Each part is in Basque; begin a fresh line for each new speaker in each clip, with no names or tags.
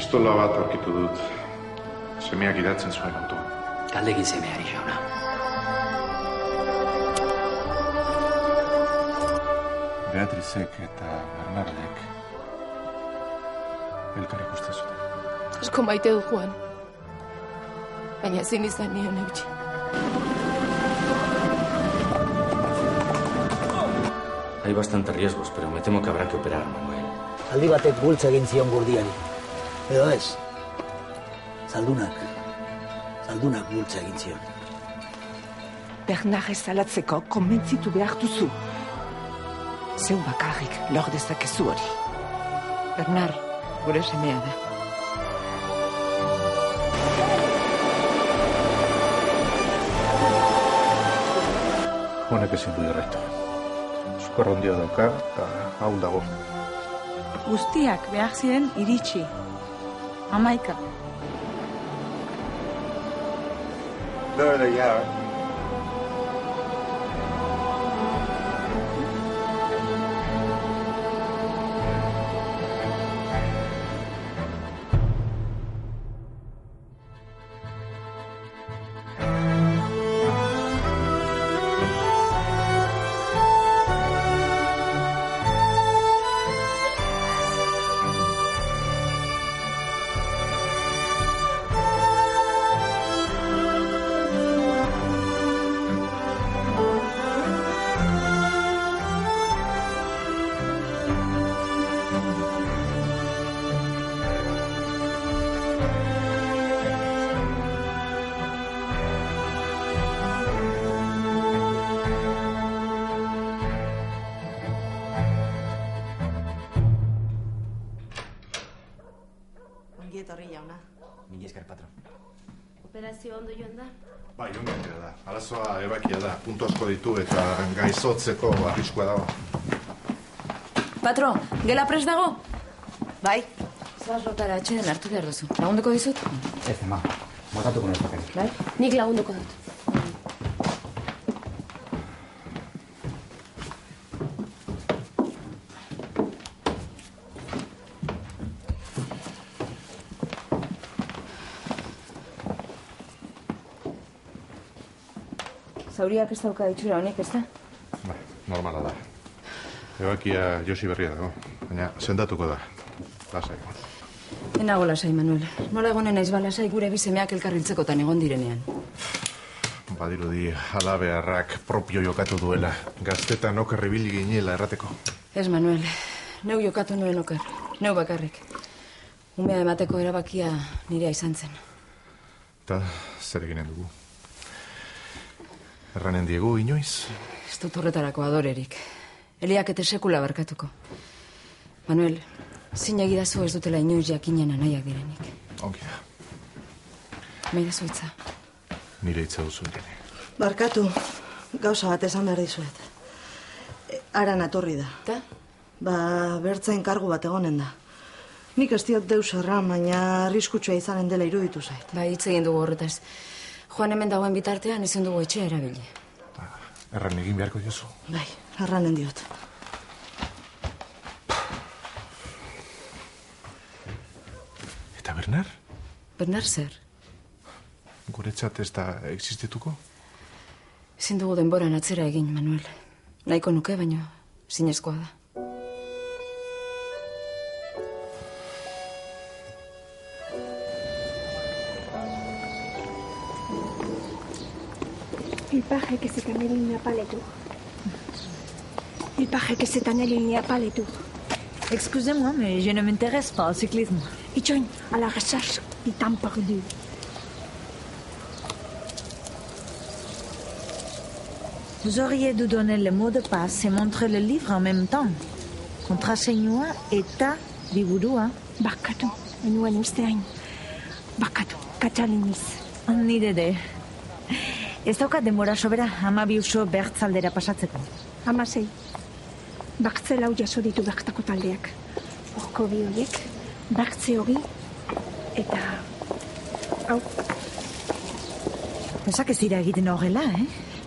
Pistola bat aurkitu dut. Semeak idatzen zuen autoan.
Galdegin semeari, jauna.
Beatrizek eta Bernardek elkar ikusten zuten.
Asko maite du Juan. Baina ezin izan nion eutxi.
Hay bastante riesgos, pero me temo que habrá que operar, Manuel.
Aldi batek bultza egin zion gurdiari. Edo ez? Zaldunak bultza egin zion.
Bernard ezalatzeko konbentzitu behar duzu. Zeu bakarrik lor dezakezu hori. Bernard, gure semea da.
Honek ezin du irretu. Sukar handia dauka eta ahul dago.
Guztiak behar ziren iritsi. 11.
Dole, ja.
Etorri jauna.
Mila esker, patron.
Operazio ondo joan da?
Bai, ondo da. Arazoa ebakia da. Puntu asko ditu eta gaizotzeko arriskua dago.
Patro, gela prest dago?
Bai.
Zoaz rotara atxeden hartu behar duzu. Lagunduko dizut?
Ez, ema. Motatuko nahi bakari.
Bai? Nik lagunduko dut. Zauriak ez dauka itxura honek, ez da?
Ba, normala da. Ebakia Josi berria dago, baina sendatuko da. Lasai.
Enago lasai, Manuel. Nola egonen naiz lasai gure bisemeak elkarriltzekotan egon direnean.
Badirudi alabearrak propio jokatu duela. Gaztetan oker ibili ginela errateko.
Ez, Manuel. Neu jokatu nuen oker. Neu bakarrik. Umea emateko erabakia nirea izan zen.
Eta zer eginen dugu? Erranen diegu, inoiz?
Ez dut horretarako adorerik. Eliak ete sekula barkatuko. Manuel, zin egidazu ez dutela inoiz jakinen anaiak direnik.
Ongi da.
Maidazu hitza.
Nire hitza duzu irene.
Barkatu, gauza bat esan behar dizuet. Aran atorri da.
Ta?
Ba, bertzain kargu bat egonen da. Nik ez diot deus erran, baina arriskutsua izanen dela iruditu zait.
Ba, hitz egin dugu horretaz. Joan hemen dagoen bitartean ezin dugu etxea erabili.
Erran egin beharko diozu.
Bai, erranen diot.
Eta Bernard?
Bernard zer?
Guretzat ez da existituko?
Ezin dugu denboran atzera egin, Manuel. Nahiko nuke, baina zinezkoa da.
Il paraît que cette année, il n'y a pas les tours. Il paraît que cette année, il n'y a pas les tours.
Excusez-moi, mais je ne m'intéresse pas au cyclisme.
Ils joignent à la recherche du temps perdu.
Vous auriez dû donner le mot de passe et montrer le livre en même temps. Kontraseinoa eta liburua.
Barkatu, enuen usteain. Barkatu, katxaliniz.
Nire de. Ez daukat denbora sobera 12 uso bertzaldera pasatzeko.
16. Bertze lau jaso ditu bertako taldeak. Horko bi horiek, bertze hori, eta... Hau.
Ezak ez dira egiten horrela,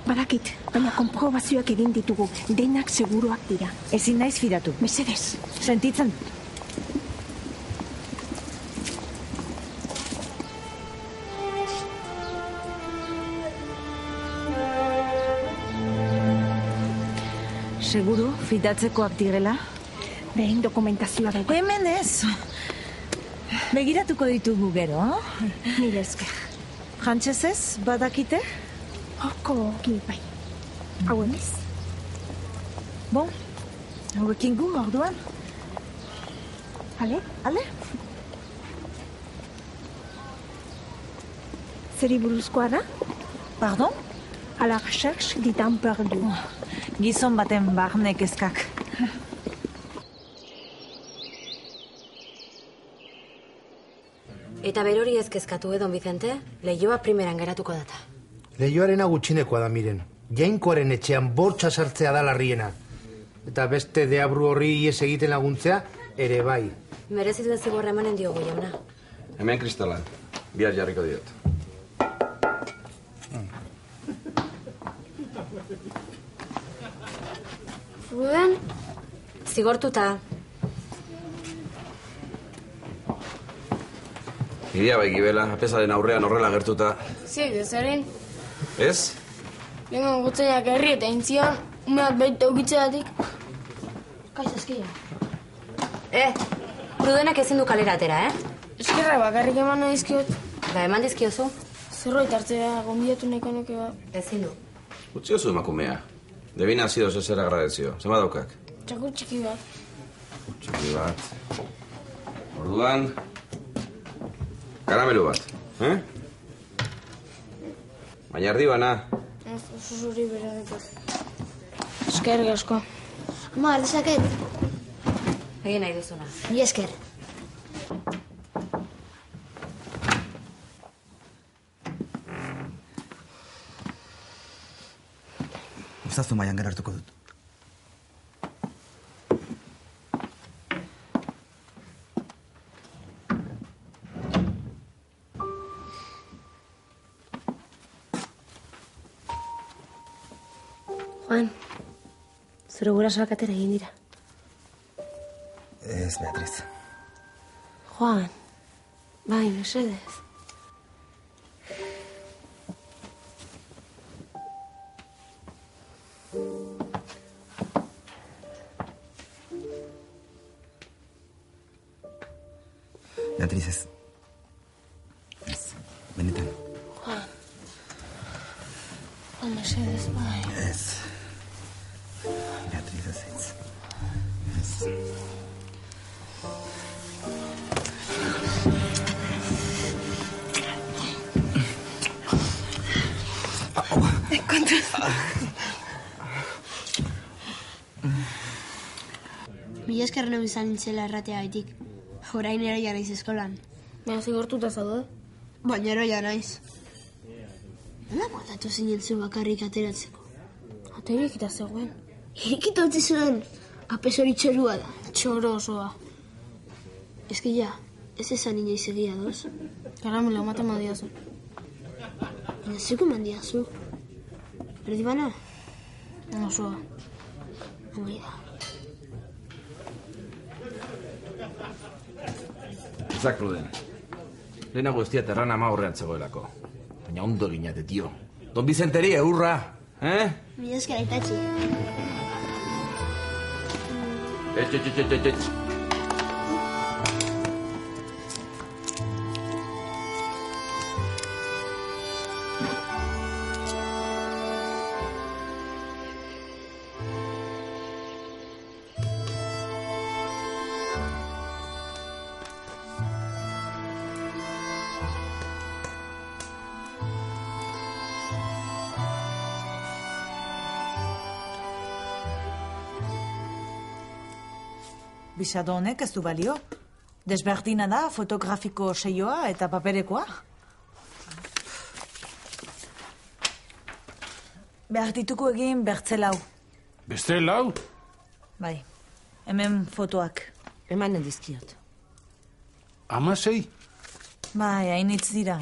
Badakit, baina konprobazioak egin ditugu. Denak seguruak dira.
Ezin naiz fidatu.
Mesedez.
Sentitzen. Seguru, fidatzekoak direla?
Behin dokumentazioa dauka.
Hemen ez. Begiratuko ditugu gero,
Nire esker.
Frantsesez, badakite?
Horko bai. Hau emez?
Bon, hauekin gu, orduan.
Ale?
Ale?
Zeri buruzkoa da?
Pardon?
A la recherche du temps perdu.
Gizon baten barne kezkak.
Eta berori ez kezkatu, Don Vicente? Leioa primeran geratuko data.
Leioarena gutxinekoa da, miren. Jainkoaren etxean bortxa sartzea da larriena. Eta beste deabru horri ies egiten laguntzea, ere bai.
Merezituen zigorra emanen diogu, jauna.
Hemen kristala. Bihar jarriko diot.
Ruden? Zigortuta.
Iria bai gibela, apesaren aurrean horrela gertuta.
Zik, dezarin.
Ez?
Lengon gutzainak herri eta intzion, umeat baita ukitzeatik. Kaiz eskia.
Prudenak ezin du kalera atera,
Eskerra bakarrik eman nahi dizkiot.
Ba, eman dizkiozu?
Zerbait hartzera gonbidatu nahiko nuke ba.
Ezin du.
Utziozu emakumea. Debin nazido zezer agradezio. Zema daukak?
Txakur txiki bat.
Txiki bat. Orduan... Karamelu bat, Baina erdi bana.
Zuzuri bera dut. Esker asko.
Ama, ardezaket.
Egin nahi duzuna.
Ni esker.
Uzazu maian gerartuko dut.
Juan, zure gurasoak atera egin dira.
Ez, Beatriz.
Juan, bai, mesedez.
Beatriz, ez. Ez, benetan.
Juan, mesedez, bai.
Ez. Beatriz, ez. Ez.
Mila esker nahi izan nintzela erratea gaitik. Horain eroia naiz eskolan.
Baina zigortuta zaude?
Baina eroia naiz. Nola moldatu zinen zu bakarrik ateratzeko?
Aterik eta zegoen.
Irikita utzi zuen, apes hori txorua da.
Txoro osoa.
Eski ja, ez esan inoiz egia doz.
Karamelo, ematen badiazu.
Baina zuko mandiazu. Erdi bana?
Osoa.
Hori da.
Ezak, Pruden. Lehenago ez diat erran ama horrean zegoelako. Baina ondo ginate, tio. Don Vicenteri, eurra,
Mila esker aitatxi.
Etx.
Bisado honek ez du balio. Desberdina da fotografiko seioa eta paperekoa. Behar dituko egin bertze lau.
Beste lau?
Bai, hemen fotoak.
Emanen dizkiot.
16?
Bai, hainitz dira.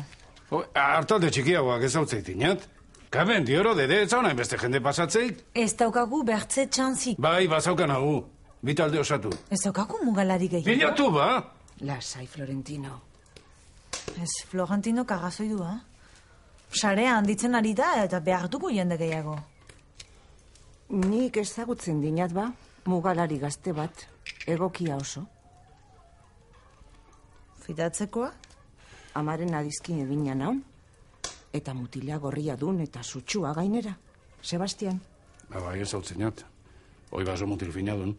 Hartalde txikiagoak ez hau zeitinat. Kaben, dioro, dede, ez hau beste jende pasatzeik?
Ez daukagu bertze txantzik.
Bai, bazaukan hau. Bitalde osatu.
Ez daukagu mugalari gehiago.
Bilatu, ba?
Lasai, Florentino.
Ez, Florentino kagazoi du, Sarea handitzen ari da eta behar dugu jende gehiago.
Nik ezagutzen dinat ba, mugalari gazte bat, egokia oso.
Fidatzekoa?
Amaren adizkin egina naun, eta mutila gorria dun eta sutsua gainera. Sebastian.
Bai, ez hau zinat. Hoi baso mutil fina dun.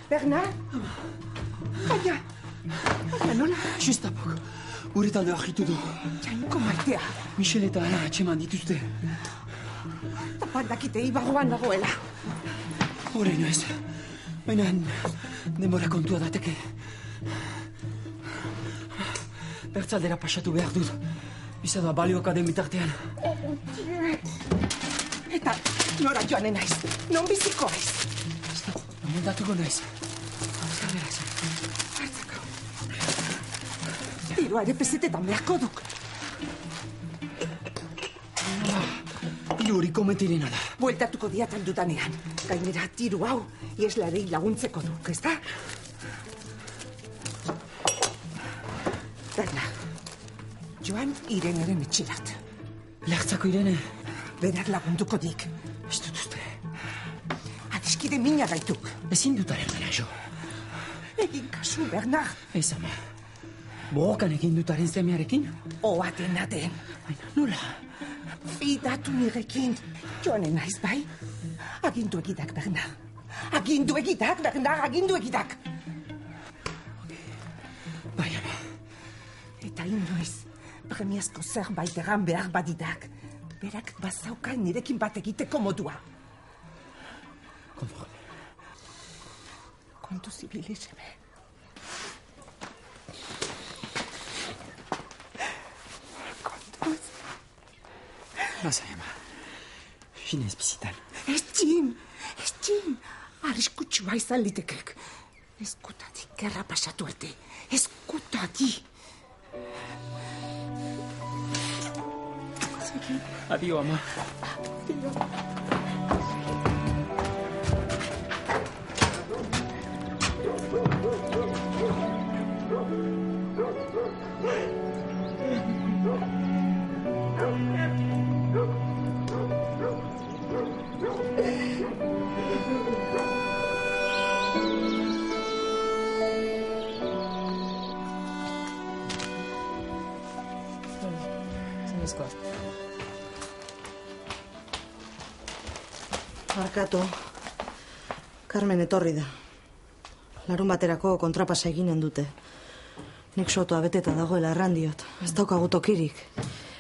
Bernard? Aia! Aia, nola?
Txistapok, gure talde ahitu du.
Jainko maitea.
Michel eta Ana atxeman dituzte.
Tapaldakite ibarroan dagoela.
Horreino ez. Baina denbora kontua dateke. Bertzaldera pasatu behar dut. Bizadoa balioka den bitartean.
Eta nora joanen naiz. Non biziko aiz.
Montatuko naiz.
Tiroa ere pesetetan beharko duk.
Tiru hori kometirena da.
Bueltatuko diatan dudanean. Gainera, tiru hau, ieslarei laguntzeko duk, ez da? Berna, joan Ireneren etxerat.
Lertzako Irene?
Berak lagunduko dik.
Ez dut uste.
Adiskide mina gaituk.
Ezin dutaren dara, jo.
Egin kasu, Bernard.
Ez ama. Borrokan egin dutaren zemearekin?
Oaten aten.
Baina, nola?
Fidatu nirekin. Joanen naiz, bai? Agindu egidak, Bernard. Agindu egidak, Bernard, agindu egidak.
Bai, ama.
Eta inoiz, premiazko zerbait egan behar badidak. Berak bazauka nirekin bat egiteko modua.
Konforme.
Kontu zibili seme.
Lasai, ama. Zinez bizitan.
Ez txin. Arriskutsua izan litekek. Eskutatik gerra pasatu arte. Eskutatik.
Adio, ama.
Adio. Barkatu, Carmen etorri da. Larun baterako kontrapasa eginen dute. Nik sotoa beteta dagoela errandiot. Ez daukagu tokirik.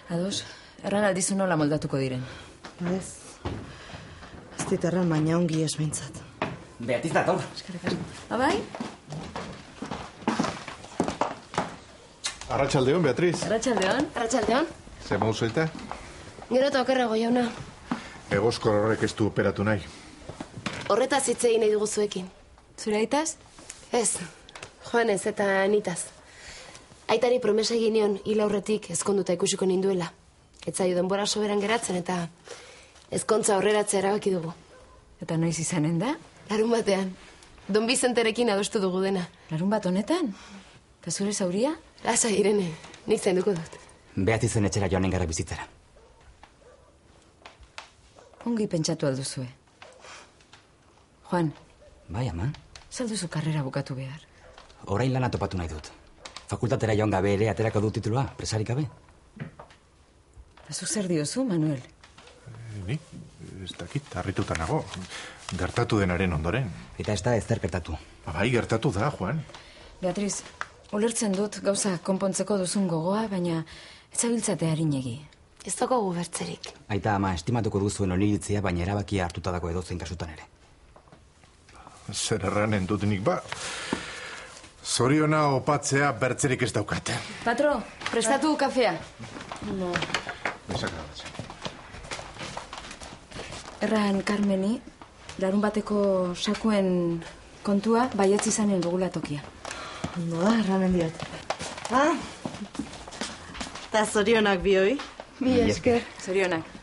Ados, erran aldizu nola moldatuko diren.
Ez dit erran, baina ongi ez behintzat.
Beatiz da, tor.
Abai?
Arratxaldeon, Beatriz.
Arratxaldeon.
Arratxaldeon.
Zer modu zoita?
Gero eta okerrago, jauna.
Egoskor horrek ez du operatu nahi.
Horretaz hitz egin nahi dugu zuekin.
Zure aitaz?
Ez, Joanez eta Anitaz. Aitari promesa egin nion hil aurretik ezkonduta ikusiko ninduela. Ez zaio denbora soberan geratzen eta ezkontza aurreratzea erabaki dugu.
Eta noiz izanen da?
Larun batean. Don Bizenterekin adostu dugu dena.
Larun bat honetan? Eta zure zauria?
Lasa, Irene, nik zainduko dut.
Beatizen etxera joanen gara bizitzera.
Ongi pentsatu alduzue. Juan.
Bai, ama.
Zalduzu karrera bukatu behar.
Orain lana topatu nahi dut. Fakultatera joan gabe ere aterako du titulua, presarik gabe.
Azuk zer diozu, Manuel?
Ni? Ez dakit, harrituta nago. Gertatu denaren ondoren.
Eta ez da ez zer gertatu.
Bai, gertatu da, Juan.
Beatriz, ulertzen dut gauza konpontzeko duzun gogoa, baina ez zabiltzate harinegi.
Ez dago gubertzerik.
Aita, ama, estimatuko duzuen oniritzia, baina erabakia hartuta dago edozein kasutan ere.
Zer erranen dut nik ba. Zoriona opatzea bertzerik ez daukate.
Patro, prestatu kafea.
No.
Erran Carmeni, larun bateko sakuen kontua baietz izanen dugula tokia.
Ondo da, erranen diot. Eta zorionak bioi.
Mi esker. Zorionak.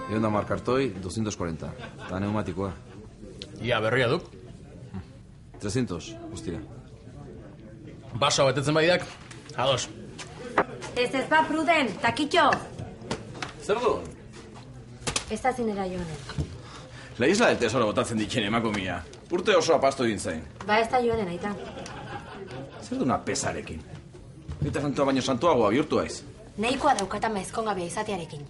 Egon da markartoi, 240. Eta neumatikoa.
Ia, berria duk.
300, guztira.
Basoa betetzen baidak, ados.
Ez ba, Pruden, takitxo!
Zer du?
Ez da zinera joanen.
La isla del tesoro botatzen ditzen emakumia. Urte osoa pasto egin zain.
Ba, ez da joanen, aita.
Zer duna pesarekin? Eta santua baino santuagoa bihurtu aiz.
Nahikoa daukatan maizkongabea izatearekin.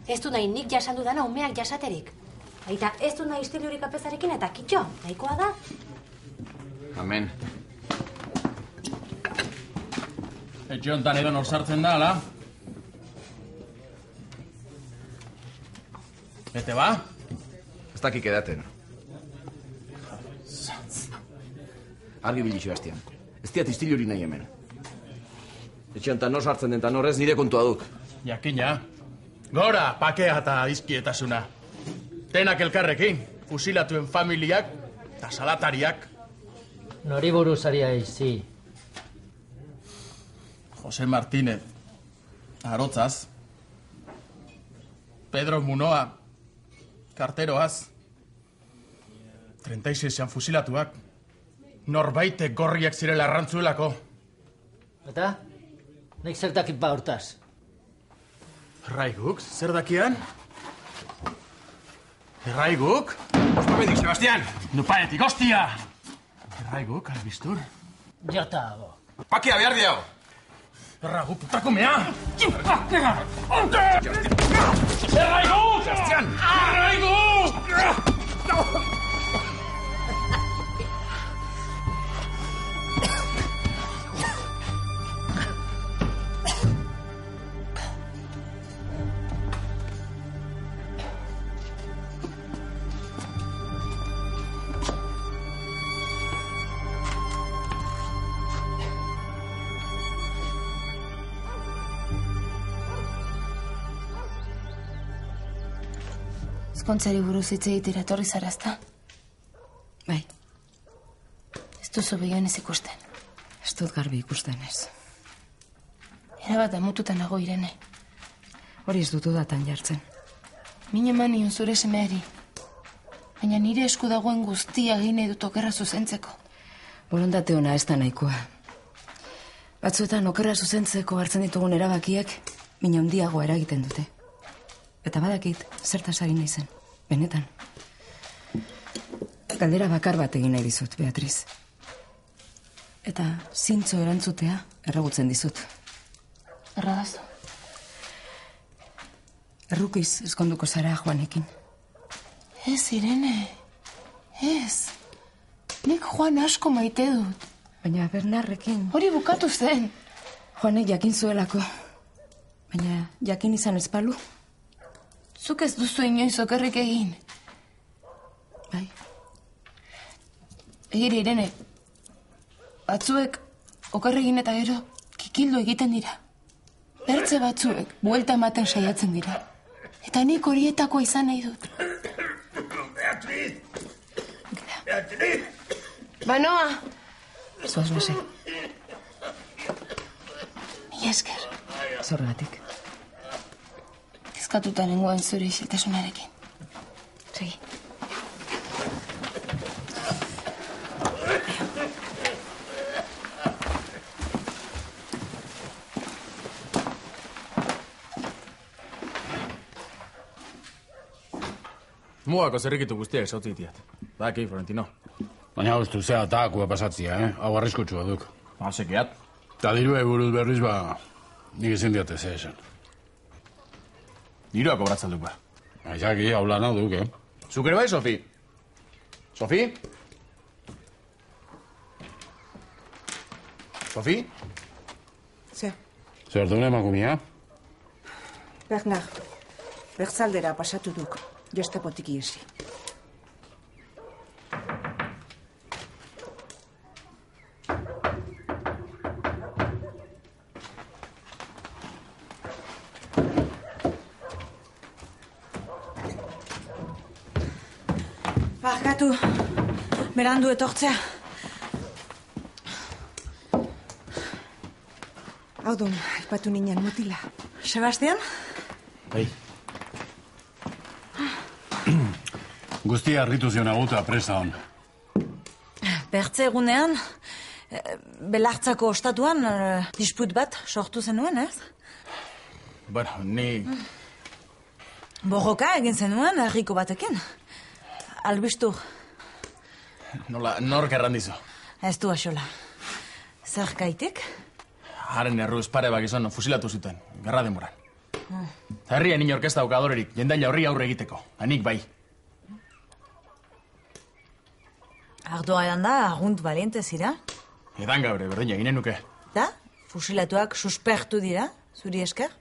Ez du nahi nik jasan dudana umeak jasaterik. Aita, ez du nahi istilurik apesarekin eta kitxo, nahikoa da.
Amen.
Etxe honetan edo nor sartzen da, ala? Bete ba?
Ez dakik edaten. Argi bilixo hastian. Ez diat istiluri nahi hemen. Etxe honetan nor sartzen den eta norrez nire kontua duk.
Jakina. Gora, pakea eta izkietasuna. Denak elkarrekin, fusilatuen familiak eta salatariak.
Nori buruz ari aizi.
Jose Martínez, Arotzaz. Pedro Munoa, karteroaz. 36an fusilatuak. Norbaitek gorriak zirela arrantzuelako.
Eta? Nik zertakit ba hortaz.
Erraiguk, zer dakian? Erraiguk? Ospabedik, Sebastián! Nupaetik, hostia! Erraiguk, albistur?
Jota hago.
Pakia behar diao! Erraiguk, putakumea! Erraiguk! Sebastián! Erraiguk!
Ezkontzari buruz hitz egitera etorri zarazta.
Bai.
Ez duzu begionez ikusten.
Ez dut garbi ikusten ez.
Erabat amututa nago Irene.
Hori ez dutu datan jartzen.
Min eman nion zure semeari. Baina nire esku dagoen guztia egin nahi dut okerra zuzentzeko.
Borondate ona ez da nahikoa. Batzuetan okerra zuzentzeko hartzen ditugun erabakiek min handiagoa eragiten dute. Eta badakit, zertaz ari nahi zen, benetan. Galdera bakar bat egin nahi dizut, Beatriz. Eta zintzo erantzutea erregutzen dizut.
Erradazu.
Errukiz ezkonduko zara Juanekin.
Ez, Irene. Ez. Nik Juan asko maite dut.
Baina Bernarrekin...
Hori bukatu zen.
Juanek jakin zuelako. Baina jakin izan ezpalu.
Zuk ez duzu inoiz okerrik egin.
Bai.
Egire, Irene. Batzuek okerregin eta gero kikildo egiten dira. Bertze batzuek buelta ematen saiatzen dira. Eta nik horietakoa izan nahi dut.
Beatriz! Beatriz!
Banoa!
Zoaz lase.
Mila esker.
Zorgatik.
Eskatuta nengoen zure isiltasunarekin. Segi.
Mugako zerrikitu guztiak sautzitiat. Badaki, Florentino.
Baina ustu zea takua pasatzia, Hau arriskutsua duk.
Sekiat.
Ta dirua buruz berriz nik ezin diate ze esan.
Dirua kobratzen duk ba.
Aizaki, hau lan hau duk,
Zuk ere bai, Sofi? Sofi? Sofi?
Ze?
Zer duen emakumia?
Bernar, bertzaldera pasatu duk, gestapotik iesi. Barkatu, berandu etortzea. Haudun, aipatu ninen mutila. Sebastian?
Bai. Guztia arritu zion aguta presa hon.
Bertze egunean, belartzako ostatuan, disput bat sortu zenuen, ez?
Bueno, ni...
Borroka egin zenuen, herriko batekin. Albistur.
Nola, nork errandizu?
Ez du axola. Zer gaitik?
Haren erruz pare bak izan fusilatu zuten, gerra demoran. Herrian inork ez dauka adorerik, jendaila horri aurre egiteko. Hanik bai.
Ardoa edan da, agunt valiente zira?
Edan gabre, berdina, ginen nuke.
Da? Fusilatuak suspertu dira, zuri esker?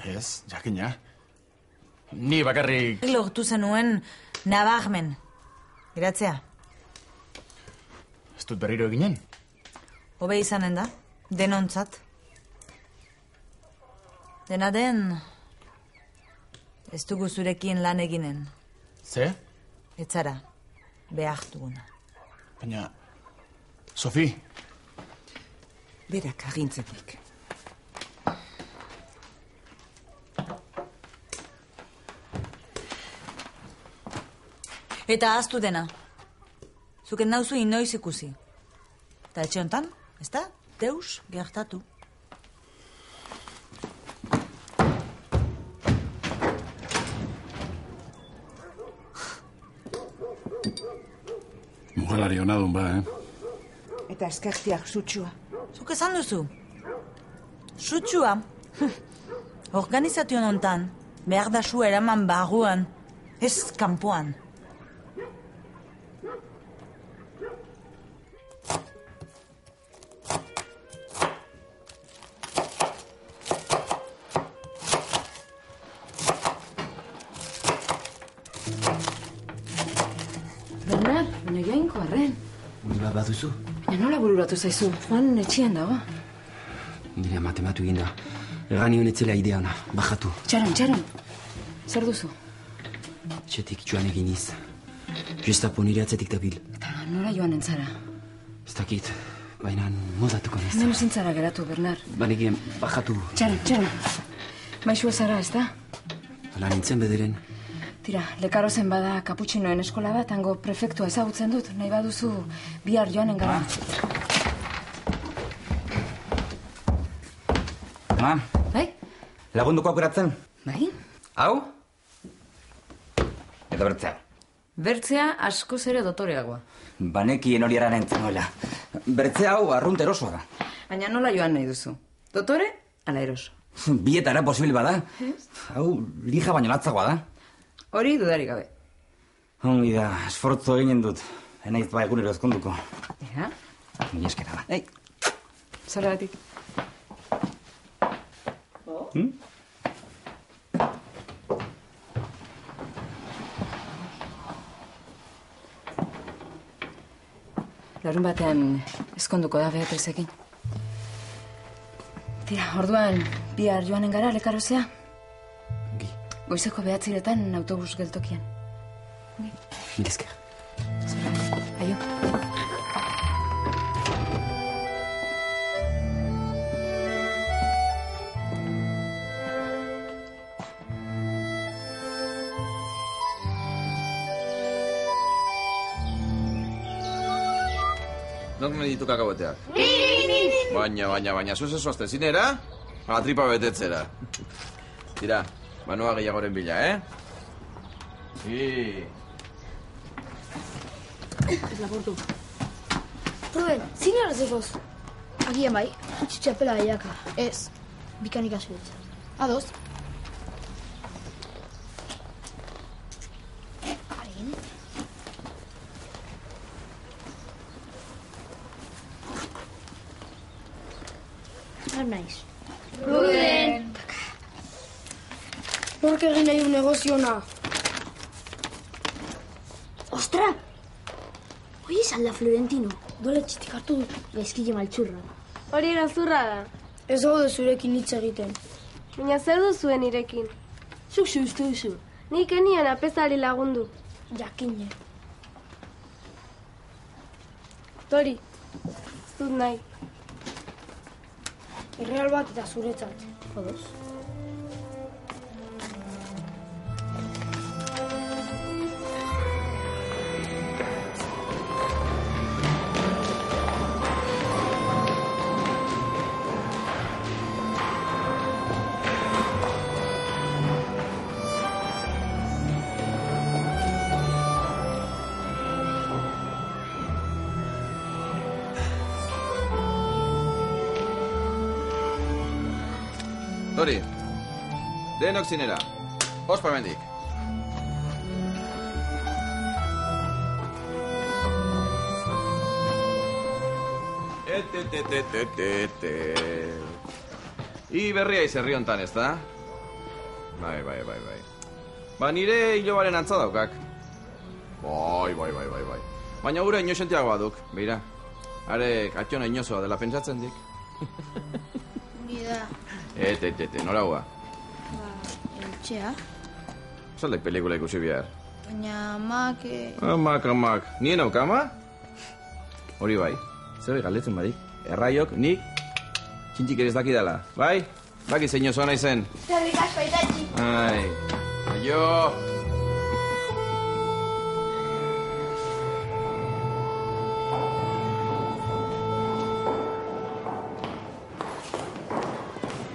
Ez, jakina. Ni bakarrik...
Lortu zenuen nabarmen. Geratzea.
Ez dut berriro eginen?
Hobe izanen da, denontzat. Dena den, ez dugu zurekin lan eginen.
Ze?
Etzara, behar duguna.
Baina, Sofi?
Berak agintzetik. Eta ahaztu dena. Zuken nauzu inoiz ikusi. Eta etxe honetan, ez da? Deus gertatu.
Mugalari honadun ba,
Eta eskertiak sutsua. Zuk esan duzu? Sutsua? Organizazio honetan, behar da zu eraman barruan, ez kanpoan.
Bernard, baina jainko arren.
Baduzu?
Baina nola bururatu zaizu? Juan etxian dago.
Nire matematu egin da. Egan nion etzela ideana, bajatu.
Txaron. Zer duzu?
Etxetik joan eginiz. Gestapo nire atzetik dabil.
Eta nola joan entzara?
Ez dakit, baina modatuko nez.
Hemen zintzara geratu, Bernard.
Banekien, bajatu.
Txaron. Maixu ezara, ez da?
Ala nintzen bederen.
Tira, lekarozen bada kaputxinoen eskola bat, hango prefektua ezagutzen dut. Nahi baduzu bihar joanen gara.
Ma?
Bai?
Lagunduko aukeratzen?
Bai?
Hau? Eta bertzea?
Bertzea askoz ere dotoreagoa.
Banekien hori eran nuela. Bertzea hau arrunt erosoa da.
Baina nola joan nahi duzu? Dotore, ala eroso.
Bietara posibil bada. Hau lija baino latzagoa da.
Hori dudarik gabe.
Ongi da, esfortzo eginen dut. Enaiz ba egunero ezkonduko.
Ea?
Mila eskera da.
Ei, zergatik. Larun batean ezkonduko da Beatrizekin. Tira, orduan bihar joanen gara lekarozea? Goizeko 9:00 autobus geltokian.
Mila esker.
Aio.
Nork nahi ditu kakaboteak? Baina, zuz ezoazte zinera? Ala tripa betetzera. Tira, Manua gehiagoren bila, Si.
Ez laportu. Ruben, zinera zegoz? Agian bai, txapela gehiaka. Ez, bikanik hasi dut. Ados. Harin. Naiz.
Ruben!
Nork egin nahi du negoziona. Ostra! Hoi izan da Florentino. Dola txitik hartu dut. Gaizkile maltsurra.
Hori erazurra da.
Ez gaude zurekin hitz egiten.
Baina zer duzuen irekin?
Zuk ze uste duzu.
Nik enian apezari lagundu.
Jakine.
Tori, ez dut nahi.
Erreal bat eta zuretzat. Jodoz.
Tori, denok zinera. Ospa hemendik. I berria izerri hontan, ez da? Bai. Ba, nire hilobaren antza daukak. Bai. Baina gure inoxentiago baduk, beira. Arek atxona inozoa dela pentsatzen dik.
Nida.
Nora hua?
Etxea.
Zaldek pelikula ikusi behar.
Baina amak...
Amak. Nien aukama? Hori bai. Zer galdetzen badik. Erraiok, nik txintxik ere ez dakidala. Bai? Baki zein osoa nahi zen.
Zerrik asko itatxi.
Ai. Aio!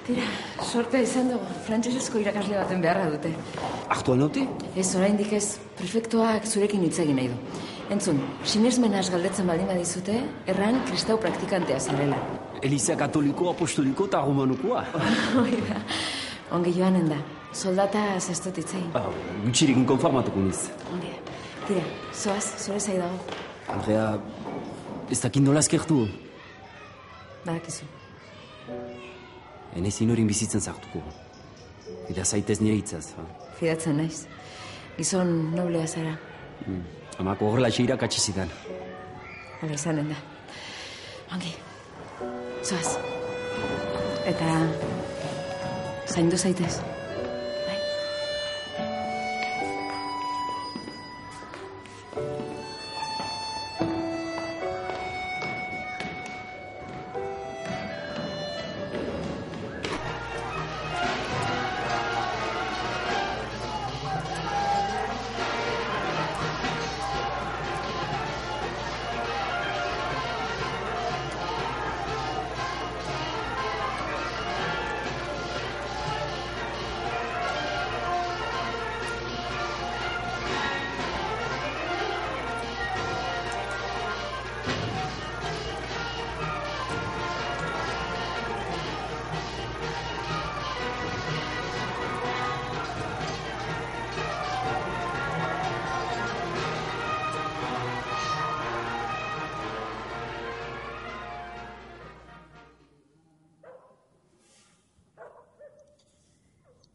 Tira, sortea izan dugu. Frantsesezko irakasle baten beharra dute.
Aktual nauti?
Ez, oraindik ez. Prefektuak zurekin hitz egin nahi du. Entzun, sinesmenaz galdetzen baldin badizute, erran kristau praktikantea zarela.
Eliza katoliko, apostoliko eta romanukoa.
Oida, ongi joanen da. Soldata zestut itzein.
Gutxirik konformatuko niz.
Ongi da. Tira, zoaz, zure zai dago.
Andrea, ez dakin nola azkertu.
Badakizu.
Enezin horin bizitzen zartuko. Eta zaitez nire hitzaz.
Fidatzen naiz. Gizon noblea zara.
Amako horrela xeirak atxizidan.
Hala izanen da. Ongi. Zoaz. Eta... zaindu zaitez.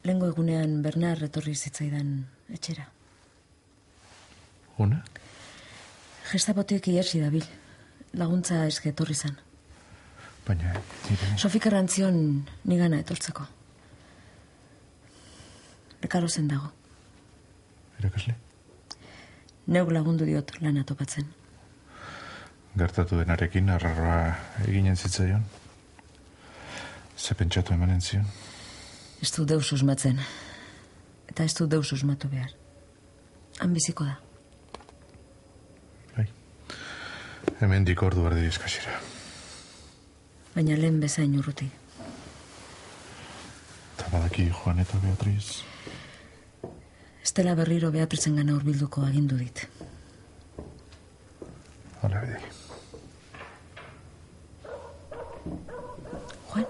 Lehengo egunean Bernard etorri zitzaidan etxera.
Una?
Gestapotik iesi dabil. Laguntza eske etorri zan.
Baina, nire...
Sofik errantzion nigana etortzeko. Rekaro zen dago.
Irakasle?
Neuk lagundu diot lana topatzen.
Gertatu denarekin arraroa eginen zitzaion. Ze pentsatu emanen zion.
Ez du deus usmatzen. Eta ez du deus usmatu behar. Han biziko da.
Bai. Hemendik ordu erdi eskasira.
Baina lehen bezain urruti.
Eta badaki Juan eta Beatriz.
Estela berriro Beatrizen gana hurbilduko agindu dit.
Hala bedeki.
Juan?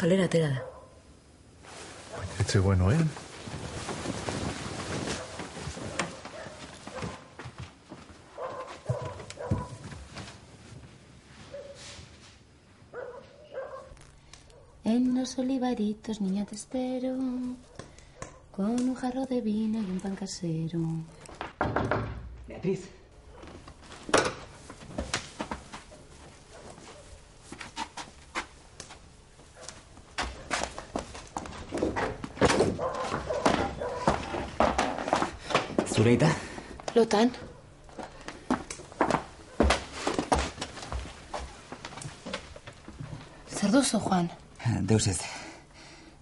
Kalera atera da.
Baina ez zegoen oen.
En los olivaritos, niña, te espero, con un jarro de vino y un pan casero.
Beatriz.
Zureita?
Lotan. Zer duzu, Juan?
Deus ez.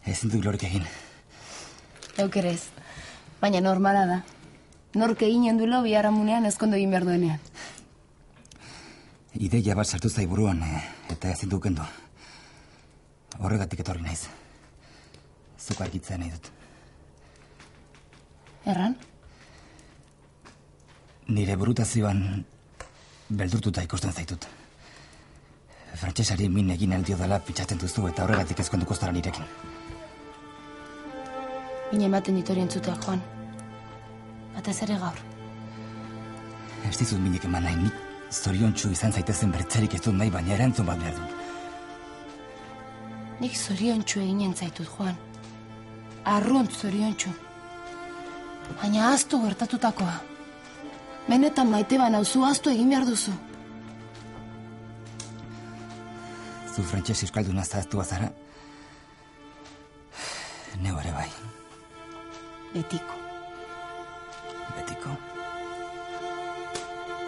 Ezin dut lorik egin.
Euk ere ez. Baina normala da. Nork eginen du lo biharamunean ezkondo egin behar duenean.
Ideia bat sartu zai buruan, eta ezin dut kendu. Horregatik etorri naiz. Zuk argitzea nahi dut.
Erran?
Nire burutazioan beldurtuta ikusten zaitut. Frantsesari min egin aldio dela pitzaten duzu eta horregatik ezkonduko zara nirekin.
Min ematen ditori entzutea, Juan. Batez ere gaur.
Ez dizut minik eman nahi, nik zoriontsu izan zaitezen bertzerik ez dut nahi, baina erantzun bat behar dut.
Nik zoriontsu eginen zaitut, Juan. Arrunt zoriontsu. Baina ahaztu gertatutakoa. Benetan maite banauzu, ahaztu egin behar duzu.
Zu frantses euskalduna zahaztua zara. Neu ere bai.
Betiko.
Betiko.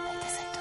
Maite zaitu.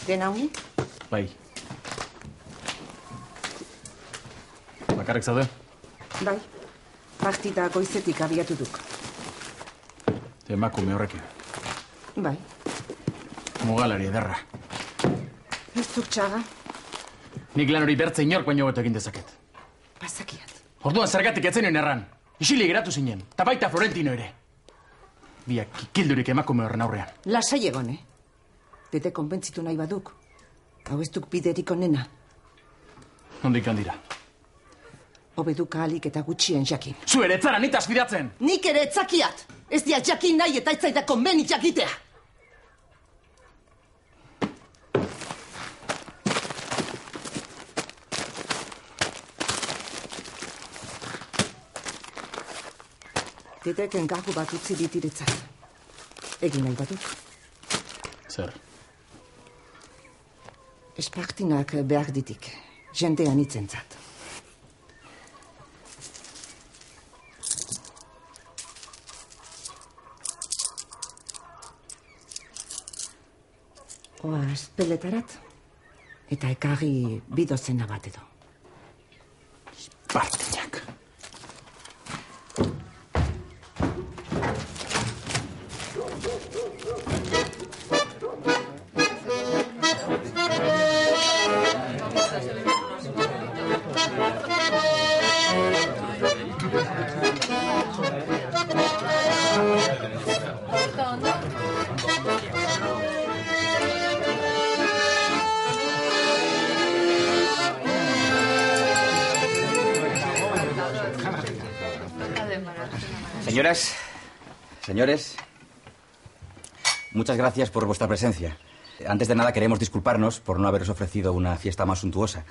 Dena honi?
Bai. Bakarrik zaude?
Bai. Partida goizetik abiatu duk.
Emakume horrekin.
Bai.
Mugalari ederra.
Ez duk txaga.
Nik lan hori bertze inork baino goto egin dezaket.
Bazakiat.
Orduan zergatik etzenioen erran. Isili geratu zinen. Ta baita Florentino ere. Biak kikildurik emakume horren aurrean.
Lasai egon, Dede konbentzitu nahi baduk. Hau ez duk biderik onena.
Nondik handira.
Hobeduk ahalik eta gutxien jakin.
Zu ere etzara nitaz bidatzen!
Nik ere etzakiat! Ez dia jakin nahi eta etzaita konbenit jakitea! Dedek enkargu bat utzi ditiretzat. Egin nahi baduk.
Zer?
Espartinak behar ditik. Jendean itzentzat. Oaz, peletarat. Eta ekarri bidozena bat edo.
Espartinak.
Señoras, señores, muchas gracias por vuestra presencia. Antes de nada queremos disculparnos por no haberos ofrecido una fiesta más suntuosa.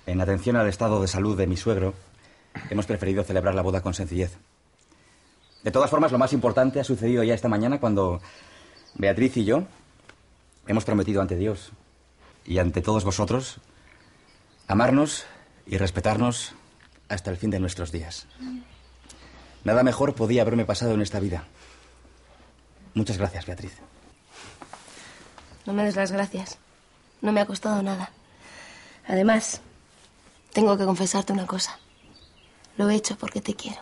En atención al estado de salud de mi suegro, hemos preferido celebrar la boda con sencillez. De todas formas, lo más importante ha sucedido ya esta mañana cuando Beatriz y yo hemos prometido ante Dios y ante todos vosotros amarnos y respetarnos hasta el fin de nuestros días. Nada mejor podía haberme pasado en esta vida. Muchas gracias, Beatriz.
No me des las gracias. No me ha costado nada. Además, tengo que confesarte una cosa. Lo he hecho porque te quiero.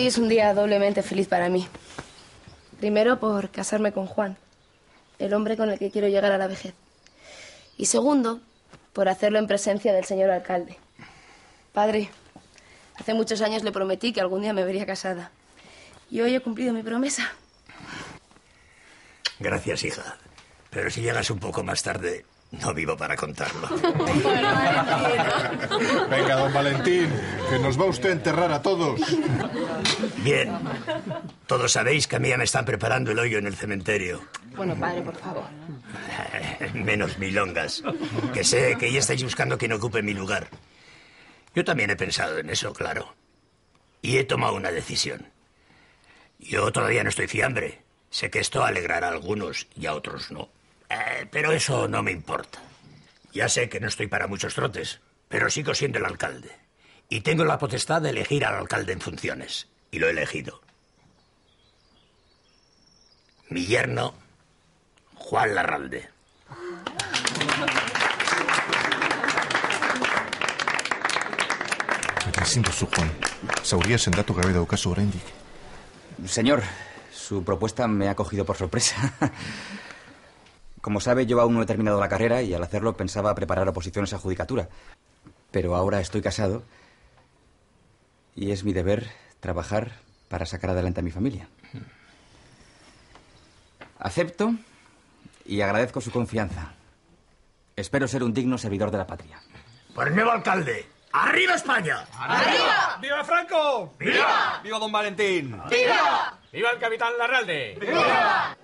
Hoy es un día doblemente feliz para mí. Primero por casarme con Juan, el hombre con el que quiero llegar a la vejez. Y segundo, por hacerlo en presencia del señor alcalde. Padre, hace muchos años le prometí que algún día me vería casada. Y hoy he cumplido mi promesa.
Gracias, hija. Pero si llegas un poco más tarde, no vivo para contarlo.
Venga, don Valentín, que nos va usted a enterrar a todos.
Bien. Todos sabéis que a mí ya me están preparando el hoyo en el cementerio.
Bueno, padre, por favor.
Menos milongas. Que sé que ya estáis buscando quien ocupe mi lugar. Yo también he pensado en eso, claro. Y he tomado una decisión. Yo todavía no estoy fiambre. Sé que esto alegrará a algunos y a otros no. Pero eso no me importa. Ya sé que no estoy para muchos trotes, pero sigo siendo el alcalde. Y tengo la potestad de elegir al alcalde en funciones. Y lo he elegido. Mi yerno, Juan Larralde.
Eta ezin duzu, Juan. Zauria sendatu gabe daukazu oraindik.
Señor, su propuesta me ha cogido por sorpresa. Como sabe, yo aún no he terminado la carrera y al hacerlo pensaba preparar oposiciones a judicatura. Pero ahora estoy casado y es mi deber trabajar para sacar adelante a mi familia. Acepto y agradezco su confianza. Espero ser un digno servidor de la patria.
Por el nuevo alcalde. ¡Arriba España!
¡Arriba! ¡Viva Franco!
¡Viva!
¡Viva don Valentín!
¡Viva!
¡Viva el capitán Larralde!
¡Viva!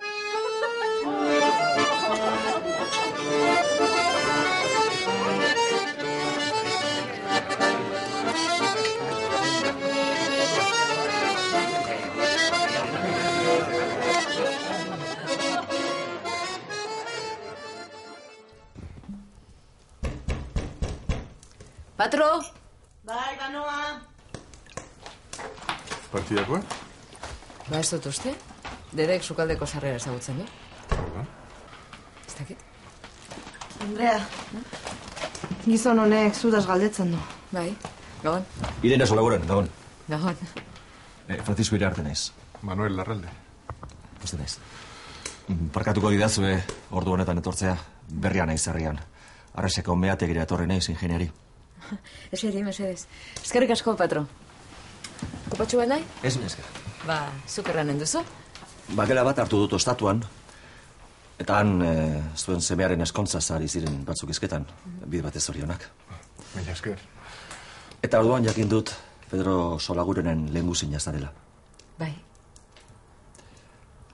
Patro!
Bai, banoa.
Partidakoa?
Ba, ez dut uste. Dedek sukaldeko sarrera ezagutzen du. Ez dakit.
Andrea, gizon honek zudaz galdetzen du.
Bai, gabon.
Irene Solaguren, gabon.
Gabon.
Francisco Iriarte naiz.
Manuel Larralde.
Poste naiz. Parkatuko didazue ordu honetan etortzea, berria naiz herrian. Arreseko meategira etorri naiz ingeniari.
Eseri, mesedez. Eskerrik asko, patro. Kopatxu bat nahi?
Ez neska.
Ba, zuk erranen duzu?
Bakela bat hartu dut ostatuan, eta han zuen semearen eskontzaz ari ziren batzuk izketan, bide batez zorionak.
Baina esker.
Eta orduan jakin dut Pedro Solagurenen lehengusina zarela.
Bai.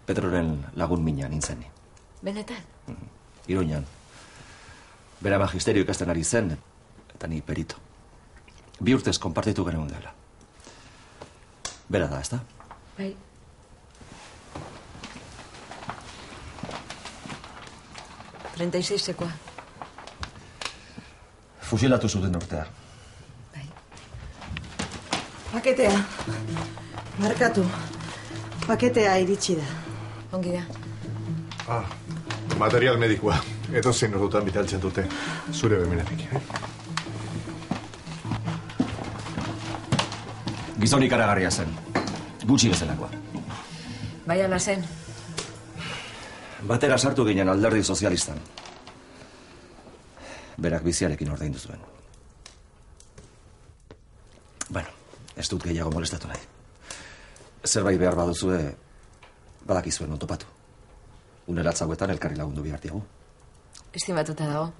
Pedroren lagun mina nintzen ni.
Benetan?
Iruñan. Bera magisterio ikasten ari zen, eta ni perito. 2 urtez konpartitu genuen dela. Bera da, ezta?
Bai. ...36
Fusilatu zuten urtea.
Paketea. Markatu. Paketea iritsi da.
Ongi da.
Ah, material medikoa. Edozein ordutan bitaltzen dute. Zure bemenetik,
Gizon ikaragarria zen. Gutxi bezalakoa.
Bai, ala zen.
Batera sartu ginen alderdi sozialistan. Berak biziarekin ordaindu zuen. Bueno, ez dut gehiago molestatu nahi. Zerbait behar baduzue, badakizuen non topatu. Uneratzagoetan elkarri lagundu bihartiago.
Estimatuta dago.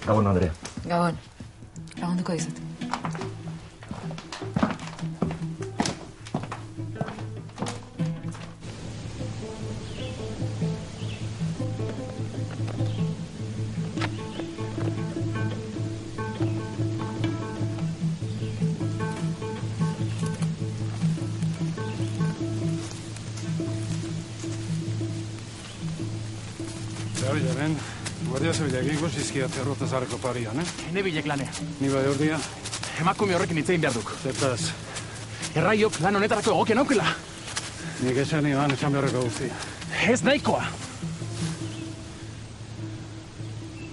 Gabon, Andrea.
Gabon. Lagunduko dizut.
Hemen, guardia zibilak ingo zizkiat errotazareko parian,
Hene bilek lanea.
Ni bai ordia?
Emakume horrekin hitzein behar duk.
Zertaz?
Erraiok lan honetarako egokian aukela.
Nik esan beharreko guzti.
Ez nahikoa.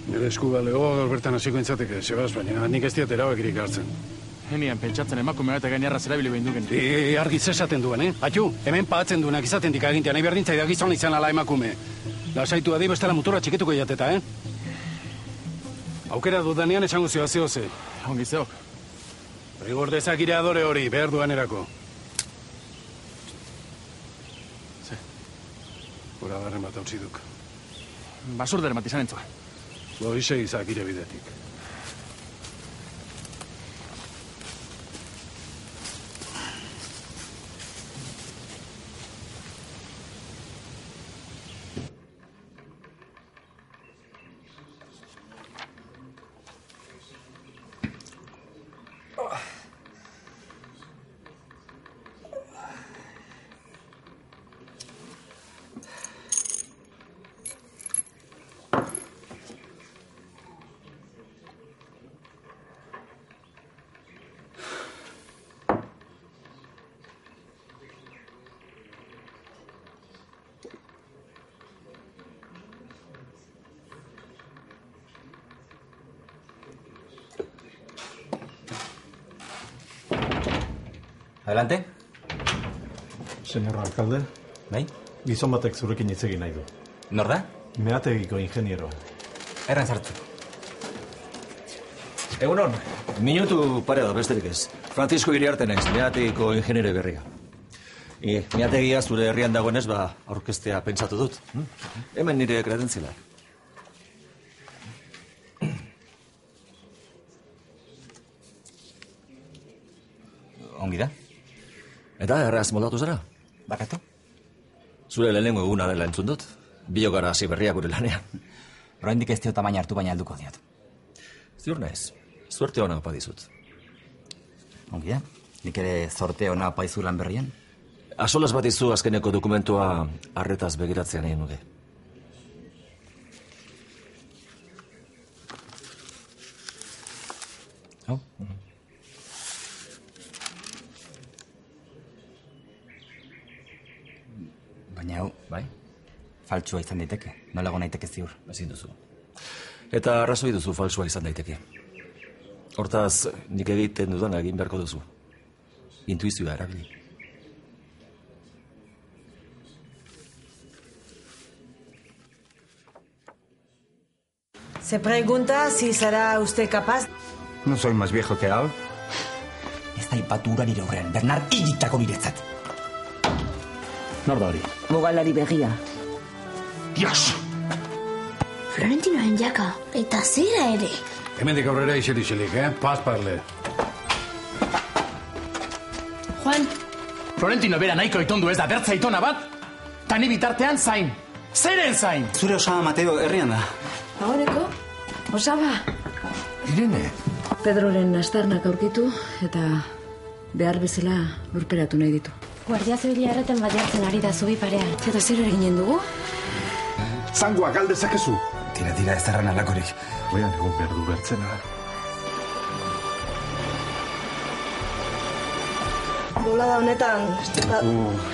Nire esku balego gaur bertan hasiko intzateke, Sebas, baina nik ez diat erabakirik hartzen.
Henian pentsatzen emakume bat egin erraz erabili behin dugen.
Argi zesaten duen, Atxu, hemen pagatzen duenak izaten dikagintia, nahi berdintzai da gizon izan ala emakume. Lasaitu adi bestela mutura txikituko jateta, Aukera dudanean esango zioze.
Ongi zeok.
Rigor dezakire adore hori, behar duan erako.
Ze?
Gura garren bat hautsi duk.
Basurder bat izan entzua.
Goize izakire bidetik.
Adelante.
Señor alcalde.
Bai?
Gizon batek zurekin hitz egin nahi du.
Nor da?
Meategiko ingenieroa.
Erran sartu.
Egunon, minutu pare da besterik ez. Francisco Iriarte naiz, Meategiko ingeniero berria. Meategia zure herrian dagoenez, aurkeztea pentsatu dut. Hemen nire kredentziala.
Ongi da.
Eta erraz moldatu zara?
Bakatu.
Zure lehenengo eguna dela entzun dut. Biogara hasi berria gure lanean.
Oraindik ez dio tamaina hartu, baina helduko diot.
Ziur naiz. Suerte ona opa dizut.
Ongi da. Nik ere zorte ona opa dizu lan berrian.
Asolaz bat izu azkeneko dokumentua arretaz begiratzea nahi nuke.
Hau? Baina hau,
bai?
Faltsua izan daiteke. Nolago naiteke ziur.
Ezin duzu. Eta arrazoi duzu faltsua izan daiteke. Hortaz, nik egiten dudana egin beharko duzu. Intuizioa erabili.
Se pregunta si será usted capaz.
No soy más viejo que él.
Ez da ipatu ura nire horrean, Bernard higitako niretzat.
Nor da hori?
Mugalari begia.
Dios!
Florentinoen jaka, eta zera ere.
Hemendik aurrera iselik, Paz parle.
Juan.
Florentino bera nahiko itondu ez da bertza itona bat? Ta ni bitartean zain. Zeren zain?
Zure Osaba Mateo herrian da.
Dagoeneko, Osaba.
Irene.
Pedroren astarnak aurkitu eta behar bezala lurperatu nahi ditu.
Guardia Zibila erreten bat jartzen ari da zubi parean.
Eta zer eginen dugu?
Zangua galdezakezu.
Tira, ez darran alakorik.
Oian egon behar du bertzena.
Bolada honetan,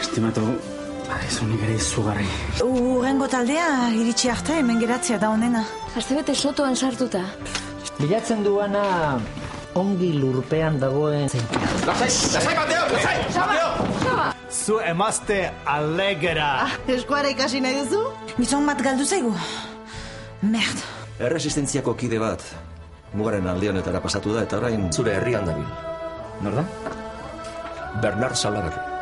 Estimatu, ez honik ere izugarri.
Urrengo taldea iritsi arte hemen geratzea da honena.
Astebete sotoan sartuta.
Bilatzen duana ongi lurpean dagoen zentia.
Lasai, Mateo, lasai! Zu emazte alegera.
Eskuara ikasi nahi duzu?
Gizon bat galdu zaigu. Merd.
Erresistentziako kide bat. Mugaren alde honetara pasatu da eta orain zure herrian dabil.
Nor da?
Bernard Salaberri.